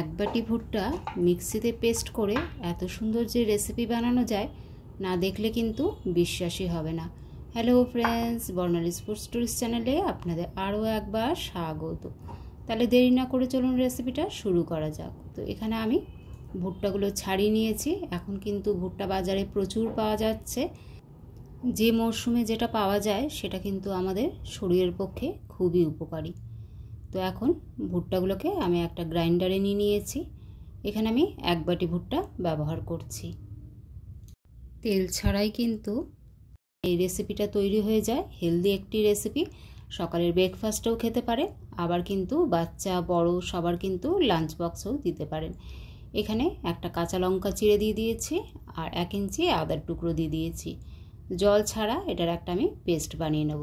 এক বাটি ভুট্টা মিক্সিতে পেস্ট করে এত সুন্দর যে রেসিপি বানানো যায় না দেখলে কিন্তু বিশ্বাসই হবে না। হ্যালো ফ্রেন্ডস, বর্ণালী ফুড স্টোরিজ চ্যানেলে আপনাদের আরও একবার স্বাগত। তাহলে দেরি না করে চলুন রেসিপিটা শুরু করা যাক। তো এখানে আমি ভুট্টাগুলো ছাড়িয়ে নিয়েছি। এখন কিন্তু ভুট্টা বাজারে প্রচুর পাওয়া যাচ্ছে। যে মরশুমে যেটা পাওয়া যায় সেটা কিন্তু আমাদের শরীরের পক্ষে খুবই উপকারী। তো এখন ভুট্টাগুলোকে আমি একটা গ্রাইন্ডারে নিয়ে নিয়েছি। এখানে আমি এক বাটি ভুট্টা ব্যবহার করছি। তেল ছাড়াই কিন্তু এই রেসিপিটা তৈরি হয়ে যায়। হেলদি একটি রেসিপি, সকালের ব্রেকফাস্টেও খেতে পারেন, আবার কিন্তু বাচ্চা বড় সবার কিন্তু লাঞ্চ বক্সেও দিতে পারেন। এখানে একটা কাঁচা লঙ্কা চিড়ে দিয়ে দিয়েছি আর 1 ইঞ্চি আদার টুকরো দিয়ে দিয়েছি। জল ছাড়া এটার একটা আমি পেস্ট বানিয়ে নেব।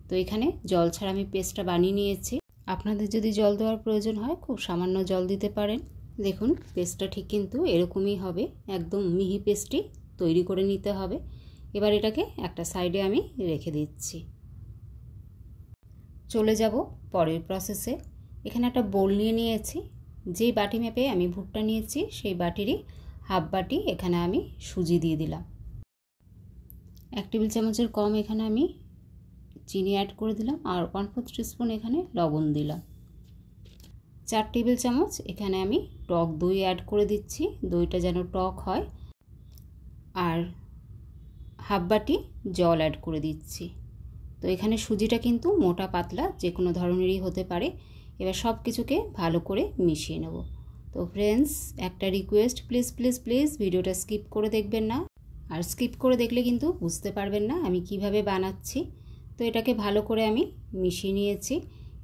তো এখানে জল ছাড়া আমি পেস্টটা বানিয়ে নিয়েছি। আপনাদের যদি জল দেওয়ার প্রয়োজন হয় খুব সামান্য জল দিতে পারেন। দেখুন পেস্টটা ঠিক কিন্তু এরকমই হবে, একদম মিহি পেস্টই তৈরি করে নিতে হবে। এবার এটাকে একটা সাইডে আমি রেখে দিচ্ছি। চলে যাব পরের প্রসেসে। এখানে একটা বোল নিয়ে নিয়েছি। যেই বাটি মেপে আমি ভুট্টা নিয়েছি সেই বাটিরই হাফ বাটি এখানে আমি সুজি দিয়ে দিলাম। 1 টেবিল চামচের কম এখানে আমি চিনি অ্যাড করে দিলাম আর 1/4 টিস্পুন এখানে লবণ দিলাম। 4 টেবিল চামচ এখানে আমি টক দই অ্যাড করে দিচ্ছি, দইটা যেন টক হয়। আর হাফ বাটি জল অ্যাড করে দিচ্ছি। তো এখানে সুজিটা কিন্তু মোটা পাতলা যে কোনো ধরনেরই হতে পারে। এবার সব কিছুকে ভালো করে মিশিয়ে নেব। তো ফ্রেন্ডস, একটা রিকোয়েস্ট, প্লিজ প্লিজ প্লিজ ভিডিওটা স্কিপ করে দেখবেন না। আর স্কিপ করে দেখলে কিন্তু বুঝতে পারবেন না আমি কিভাবে বানাচ্ছি। তো এটাকে ভালো করে আমি মিশিয়ে নিয়েছি।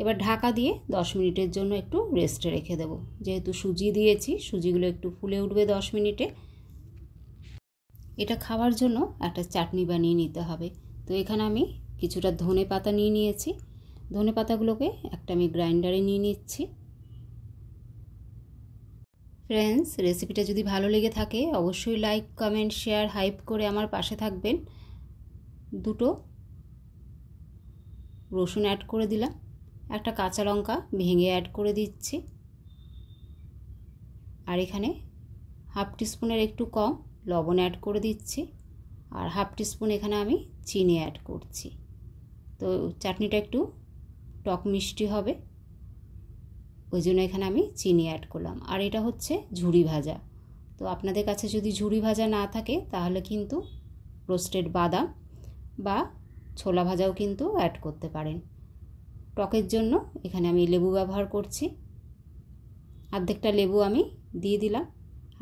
এবার ঢাকা দিয়ে 10 মিনিটের জন্য একটু রেস্টে রেখে দেব। যেহেতু সুজি দিয়েছি, সুজিগুলো একটু ফুলে উঠবে 10 মিনিটে। এটা খাওয়ার জন্য একটা চাটনি বানিয়ে নিতে হবে। তো এখানে আমি কিছুটা ধনে পাতা নিয়ে নিয়েছি। ধনে পাতাগুলোকে একটা আমি গ্রাইন্ডারে নিয়ে নিচ্ছি। ফ্রেন্ডস, রেসিপিটা যদি ভালো লেগে থাকে অবশ্যই লাইক, কমেন্ট, শেয়ার, হাইপ করে আমার পাশে থাকবেন। 2 রসুন অ্যাড করে দিলাম, একটা কাঁচা লঙ্কা ভেঙে অ্যাড করে দিচ্ছি। আর এখানে হাফ টিস্পুনের একটু কম লবণ অ্যাড করে দিচ্ছি আর হাফ টিস্পুন এখানে আমি চিনি অ্যাড করছি। তো চাটনিটা একটু টক মিষ্টি হবে, ওই জন্য এখানে আমি চিনি অ্যাড করলাম। আর এটা হচ্ছে ঝুরি ভাজা। তো আপনাদের কাছে যদি ঝুরি ভাজা না থাকে তাহলে কিন্তু রোস্টেড বাদাম বা ছোলা ভাজাও কিন্তু অ্যাড করতে পারেন। টকের জন্য এখানে আমি লেবু ব্যবহার করছি। অর্ধেকটা লেবু আমি দিয়ে দিলাম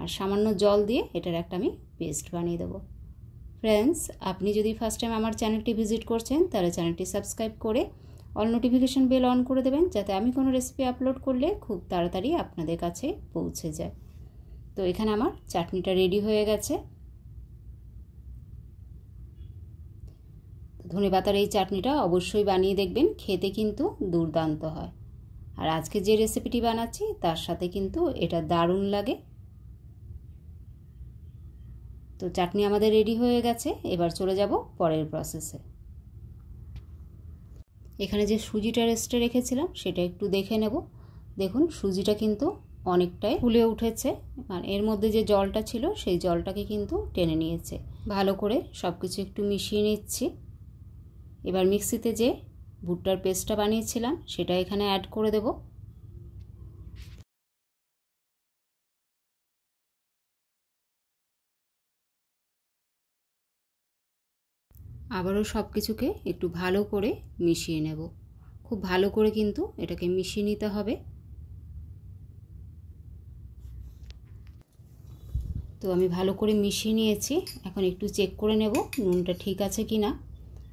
আর সামান্য জল দিয়ে এটার একটা আমি পেস্ট বানিয়ে দেবো। ফ্রেন্ডস, আপনি যদি ফার্স্ট টাইম আমার চ্যানেলটি ভিজিট করছেন তাহলে চ্যানেলটি সাবস্ক্রাইব করে অল নোটিফিকেশন বেল অন করে দেবেন, যাতে আমি কোনো রেসিপি আপলোড করলে খুব তাড়াতাড়ি আপনাদের কাছে পৌঁছে যায়। তো এখানে আমার চাটনিটা রেডি হয়ে গেছে। ধনেপাতার এই চাটনিটা অবশ্যই বানিয়ে দেখবেন, খেতে কিন্তু দুর্দান্ত হয়। আর আজকে যে রেসিপিটি বানাচ্ছি তার সাথে কিন্তু এটা দারুণ লাগে। তো চাটনি আমাদের রেডি হয়ে গেছে। এবার চলে যাব পরের প্রসেসে। এখানে যে সুজিটা রেস্টে রেখেছিলাম সেটা একটু দেখে নেব। দেখুন সুজিটা কিন্তু অনেকটাই ফুলে উঠেছে, মানে এর মধ্যে যে জলটা ছিল সেই জলটাকে কিন্তু টেনে নিয়েছে। ভালো করে সব কিছু একটু মিশিয়ে নিচ্ছি। এবার মিক্সিতে যে ভুট্টার পেস্টটা বানিয়েছিলাম সেটা এখানে অ্যাড করে দেব। আবারও সব কিছুকে একটু ভালো করে মিশিয়ে নেব। খুব ভালো করে কিন্তু এটাকে মিশিয়ে নিতে হবে। তো আমি ভালো করে মিশিয়ে নিয়েছি। এখন একটু চেক করে নেব নুনটা ঠিক আছে কি না।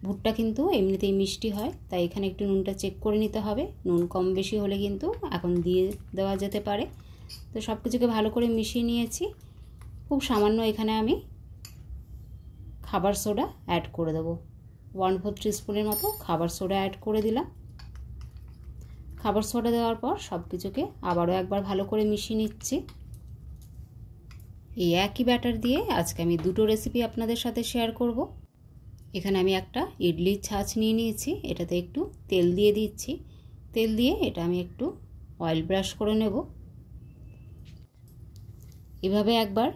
ভুট্টা কিন্তু এমনিতেই মিষ্টি হয়, তাই এখানে একটু নুনটা চেক করে নিতে হবে। নুন কম বেশি হলে কিন্তু এখন দিয়ে দেওয়া যেতে পারে। তো সব কিছুকে ভালো করে মিশিয়ে নিয়েছি। খুব সামান্য এখানে আমি খাবার সোডা অ্যাড করে দেবো। 1/4 টিস্পুনের মতো খাবার সোডা অ্যাড করে দিলাম। খাবার সোডা দেওয়ার পর সব কিছুকে আবারও একবার ভালো করে মিশিয়ে নিচ্ছি। এই একই ব্যাটার দিয়ে আজকে আমি 2টো রেসিপি আপনাদের সাথে শেয়ার করব। এখানে আমি একটা ইডলির ছাঁচ নিয়ে নিয়েছি, এটাতে একটু তেল দিয়ে দিচ্ছি। তেল দিয়ে এটা আমি একটু অয়েল ব্রাশ করে নেব। এভাবে একবার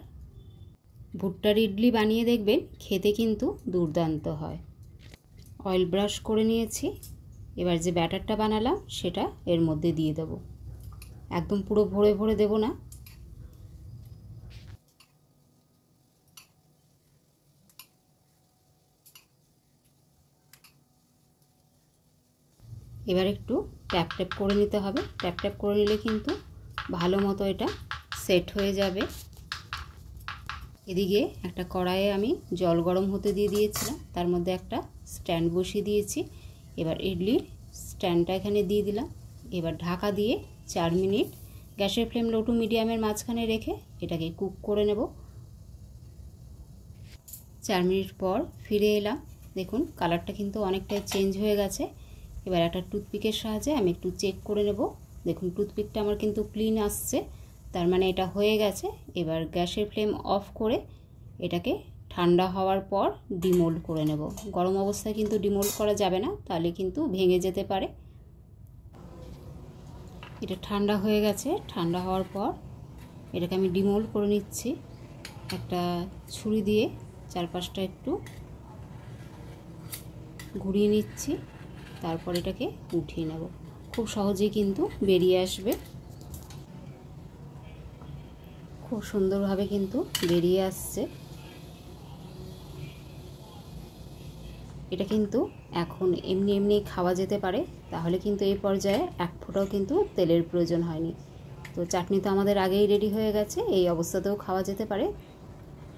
ভুট্টার ইডলি বানিয়ে দেখবেন, খেতে কিন্তু দুর্দান্ত হয়। অয়েল ব্রাশ করে নিয়েছি। এবার যে ব্যাটারটা বানালাম সেটা এর মধ্যে দিয়ে দেব। একদম পুরো ভরে ভরে দেব না। এবার একটু ট্যাপ ট্যাপ করে নিতে হবে। ট্যাপ ট্যাপ করে নিলে কিন্তু ভালো মতো এটা সেট হয়ে যাবে। এদিকে একটা কড়াইয়ে আমি জল গরম হতে দিয়ে দিয়েছিলাম, তার মধ্যে একটা স্ট্যান্ড বসিয়ে দিয়েছি। এবার ইডলির স্ট্যান্ডটা এখানে দিয়ে দিলাম। এবার ঢাকা দিয়ে 4 মিনিট গ্যাসের ফ্লেম লো টু মিডিয়ামের মাঝখানে রেখে এটাকে কুক করে নেব। 4 মিনিট পর ফিরে এলাম। দেখুন কালারটা কিন্তু অনেকটাই চেঞ্জ হয়ে গেছে। এবার একটা টুথপিকের সাহায্যে আমি একটু চেক করে নেব। দেখুন টুথপিকটা আমার কিন্তু ক্লিন আসছে, তার মানে এটা হয়ে গেছে। এবার গ্যাসের ফ্লেম অফ করে এটাকে ঠান্ডা হওয়ার পর ডিমোল্ড করে নেব। গরম অবস্থায় কিন্তু ডিমোল্ড করা যাবে না, তাহলে কিন্তু ভেঙে যেতে পারে। এটা ঠান্ডা হয়ে গেছে। ঠান্ডা হওয়ার পর এটাকে আমি ডিমোল্ড করে নিচ্ছি। একটা ছুরি দিয়ে চারপাশটা একটু ঘুরিয়ে নিচ্ছি, তারপর এটাকে উঠিয়ে নেব। খুব সহজেই কিন্তু বেরিয়ে আসবে। খুব সুন্দরভাবে কিন্তু বেরিয়ে আসছে। এটা কিন্তু এখন এমনি এমনি খাওয়া যেতে পারে, তাহলে কিন্তু এই পর্যায়ে এক ফোঁটাও কিন্তু তেলের প্রয়োজন হয়নি। তো চাটনি তো আমাদের আগেই রেডি হয়ে গেছে, এই অবস্থাতেও খাওয়া যেতে পারে।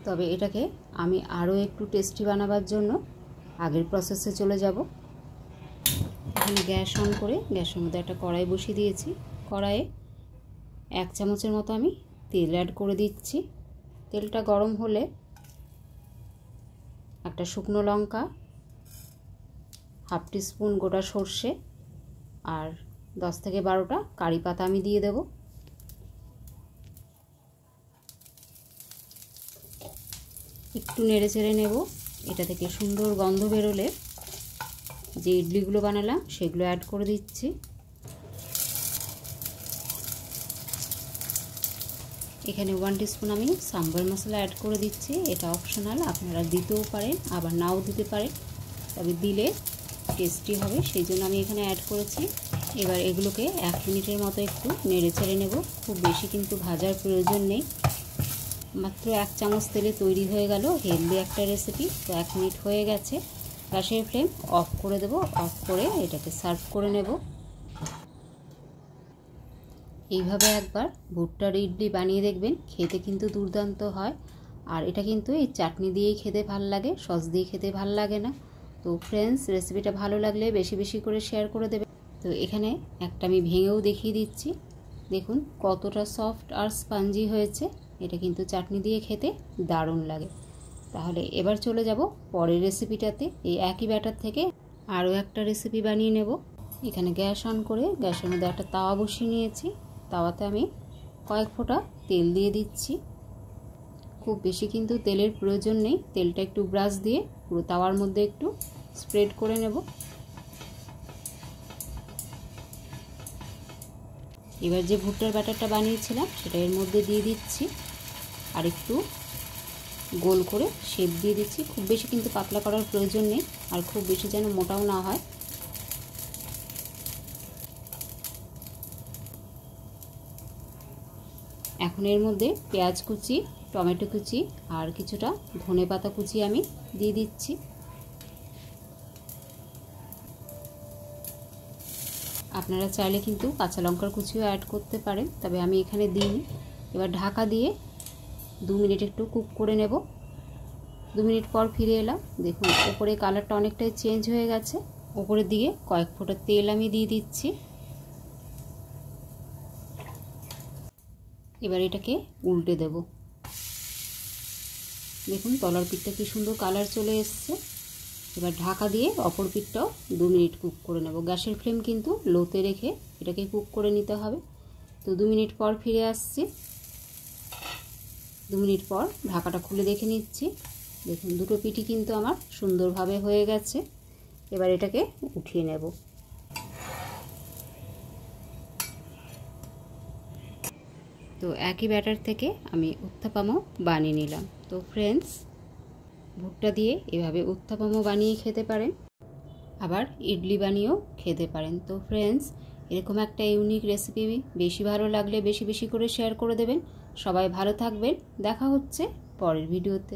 তবে এটাকে আমি আরও একটু টেস্টি বানাবার জন্য আগের প্রসেসে চলে যাব। এখানে গ্যাস অন করে গ্যাসের মধ্যে একটা কড়াই বসিয়ে দিয়েছি। কড়াইয়ে 1 চামচের মতো আমি তেল অ্যাড করে দিচ্ছি। তেলটা গরম হলে একটা শুকনো লঙ্কা, হাফ টিস্পুন গোটা সর্ষে আর 10 থেকে 12টা কারি পাতা আমি দিয়ে দেব। একটু নেড়ে চেড়ে নেব। এটা থেকে সুন্দর গন্ধ বেরোলে যে ইডলিগুলো বানালাম সেগুলো অ্যাড করে দিচ্ছি। এখানে 1 টিস্পুন আমি সাম্বার মশলা অ্যাড করে দিচ্ছি। এটা অপশনাল, আপনারা দিতেও পারেন আবার নাও দিতে পারেন, তবে দিলে টেস্টি হবে, সেই জন্য আমি এখানে অ্যাড করেছি। এবার এগুলোকে 1 মিনিটের মতো একটু নেড়ে চেড়ে নেব। খুব বেশি কিন্তু ভাজার প্রয়োজন নেই। মাত্র 1 চামচ তেলে তৈরি হয়ে গেল হেলদি একটা রেসিপি। তো 1 মিনিট হয়ে গেছে। গ্যাসের ফ্লেম অফ করে দেব। অফ করে এটাকে সার্ভ করে নেব। এইভাবে একবার ভুট্টার ইডলি বানিয়ে দেখবেন, খেতে কিন্তু দুর্দান্ত হয়। আর এটা কিন্তু এই চাটনি দিয়েই খেতে ভাল লাগে, সস দিয়ে খেতে ভাল লাগে না। তো ফ্রেন্ডস, রেসিপিটা ভালো লাগলে বেশি বেশি করে শেয়ার করে দেবেন। তো এখানে একটা আমি ভেঙেও দেখিয়ে দিচ্ছি। দেখুন কতটা সফট আর স্পঞ্জি হয়েছে। এটা কিন্তু চাটনি দিয়ে খেতে দারুণ লাগে। তাহলে এবার চলে যাব পরের রেসিপিটাতে। এই একই ব্যাটার থেকে আরও একটা রেসিপি বানিয়ে নেব। এখানে গ্যাস অন করে গ্যাসের মধ্যে একটা তাওয়া বসিয়ে নিয়েছি। তাওয়াতে আমি কয়েক ফোঁটা তেল দিয়ে দিচ্ছি। খুব বেশি কিন্তু তেলের প্রয়োজন নেই। তেলটা একটু ব্রাশ দিয়ে পুরো তাওয়ার মধ্যে একটু স্প্রেড করে নেব। এবার যে ভুট্টার ব্যাটারটা বানিয়েছিলাম সেটা এর মধ্যে দিয়ে দিচ্ছি, আর একটু গোল করে শেপ দিয়ে দিচ্ছি। খুব বেশি কিন্তু পাতলা করার প্রয়োজন নেই, আর খুব বেশি যেন মোটাও না হয়। এখন এর মধ্যে পেঁয়াজ কুচি, টমেটো কুচি আর কিছুটা ধনেপাতা কুচি আমি দিয়ে দিচ্ছি। আপনারা চাইলে কিন্তু কাঁচা লঙ্কার কুচিও অ্যাড করতে পারেন, তবে আমি এখানে দিইনি। এবার ঢাকা দিয়ে 2 মিনিট একটু কুক করে নেব। 2 মিনিট পর ফিরে এলাম। দেখুন উপরে কালারটা অনেকটাই চেঞ্জ হয়ে গেছে। উপরের দিকে কয়েক ফোঁটা তেল আমি দিয়ে দিচ্ছি। এবার এটাকে উল্টে দেব। দেখুন তলার পিঠটা কি সুন্দর কালার চলে এসছে। এবার ঢাকা দিয়ে অপর পিঠটাও 2 মিনিট কুক করে নেব। গ্যাসের ফ্লেম কিন্তু লোতে রেখে এটাকে কুক করে নিতে হবে। তো 2 মিনিট পর ফিরে আসছি। 2 মিনিট পর ঢাকাটা খুলে দেখে নিচ্ছি। দেখুন দুটো পিঠই কিন্তু আমার সুন্দরভাবে হয়ে গেছে। এবার এটাকে উঠিয়ে নেব। তো একই ব্যাটার থেকে আমি উত্তাপামও বানিয়ে নিলাম। তো ফ্রেন্ডস, ভুট্টা দিয়ে এভাবে উত্তাপামও বানিয়ে খেতে পারেন, আবার ইডলি বানিয়েও খেতে পারেন। তো ফ্রেন্ডস, এরকম একটা ইউনিক রেসিপি বেশি ভালো লাগলে বেশি বেশি করে শেয়ার করে দেবেন। সবাই ভালো থাকবেন, দেখা হচ্ছে পরের ভিডিওতে।